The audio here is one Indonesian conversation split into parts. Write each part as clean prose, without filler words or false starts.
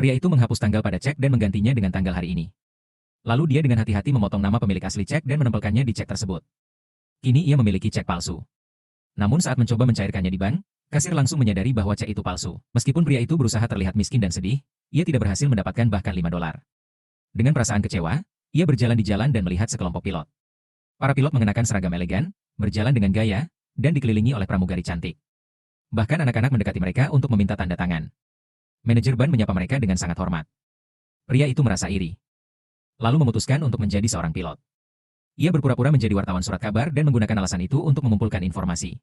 Pria itu menghapus tanggal pada cek dan menggantinya dengan tanggal hari ini. Lalu dia dengan hati-hati memotong nama pemilik asli cek dan menempelkannya di cek tersebut. Kini ia memiliki cek palsu. Namun saat mencoba mencairkannya di bank, kasir langsung menyadari bahwa cek itu palsu. Meskipun pria itu berusaha terlihat miskin dan sedih, ia tidak berhasil mendapatkan bahkan $5. Dengan perasaan kecewa, ia berjalan di jalan dan melihat sekelompok pilot. Para pilot mengenakan seragam elegan, berjalan dengan gaya, dan dikelilingi oleh pramugari cantik. Bahkan anak-anak mendekati mereka untuk meminta tanda tangan. Manajer ban menyapa mereka dengan sangat hormat. Pria itu merasa iri. Lalu memutuskan untuk menjadi seorang pilot. Ia berpura-pura menjadi wartawan surat kabar dan menggunakan alasan itu untuk mengumpulkan informasi.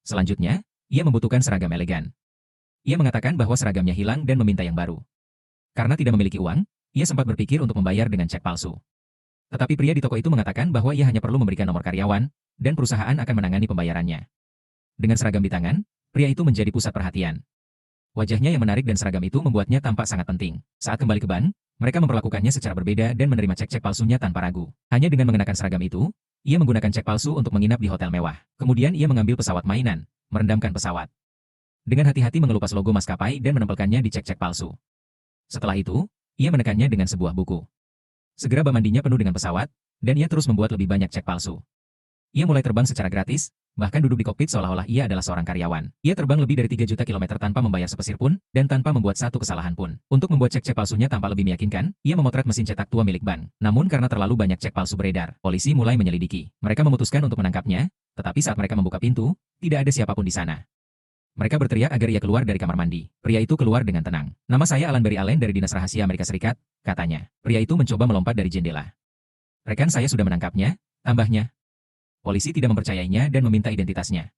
Selanjutnya, ia membutuhkan seragam elegan. Ia mengatakan bahwa seragamnya hilang dan meminta yang baru. Karena tidak memiliki uang, ia sempat berpikir untuk membayar dengan cek palsu. Tetapi pria di toko itu mengatakan bahwa ia hanya perlu memberikan nomor karyawan, dan perusahaan akan menangani pembayarannya. Dengan seragam di tangan, pria itu menjadi pusat perhatian. Wajahnya yang menarik dan seragam itu membuatnya tampak sangat penting. Saat kembali ke ban, mereka memperlakukannya secara berbeda dan menerima cek-cek palsunya tanpa ragu. Hanya dengan mengenakan seragam itu, ia menggunakan cek palsu untuk menginap di hotel mewah. Kemudian ia mengambil pesawat mainan, merendamkan pesawat. Dengan hati-hati mengelupas logo maskapai dan menempelkannya di cek-cek palsu. Setelah itu, ia menekannya dengan sebuah buku. Segera bak mandinya penuh dengan pesawat, dan ia terus membuat lebih banyak cek palsu. Ia mulai terbang secara gratis, bahkan duduk di kokpit seolah-olah ia adalah seorang karyawan. Ia terbang lebih dari 3 juta kilometer tanpa membayar sepesir pun, dan tanpa membuat satu kesalahan pun. Untuk membuat cek-cek palsunya tampak lebih meyakinkan, ia memotret mesin cetak tua milik bank. Namun karena terlalu banyak cek palsu beredar, polisi mulai menyelidiki. Mereka memutuskan untuk menangkapnya, tetapi saat mereka membuka pintu, tidak ada siapapun di sana. Mereka berteriak agar ia keluar dari kamar mandi. Pria itu keluar dengan tenang. "Nama saya Alan Barry Allen dari Dinas Rahasia Amerika Serikat," katanya. Pria itu mencoba melompat dari jendela. "Rekan saya sudah menangkapnya," tambahnya. Polisi tidak mempercayainya dan meminta identitasnya.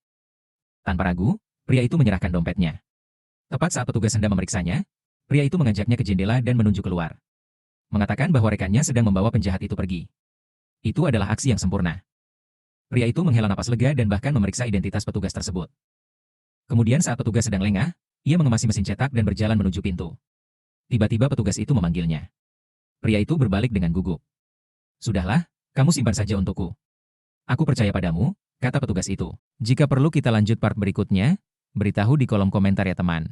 Tanpa ragu, pria itu menyerahkan dompetnya. Tepat saat petugas hendak memeriksanya, pria itu mengajaknya ke jendela dan menunjuk keluar. Mengatakan bahwa rekannya sedang membawa penjahat itu pergi. Itu adalah aksi yang sempurna. Pria itu menghela napas lega dan bahkan memeriksa identitas petugas tersebut. Kemudian saat petugas sedang lengah, ia mengemasi mesin cetak dan berjalan menuju pintu. Tiba-tiba petugas itu memanggilnya. Pria itu berbalik dengan gugup. "Sudahlah, kamu simpan saja untukku. Aku percaya padamu," kata petugas itu. "Jika perlu kita lanjut part berikutnya, beritahu di kolom komentar ya teman."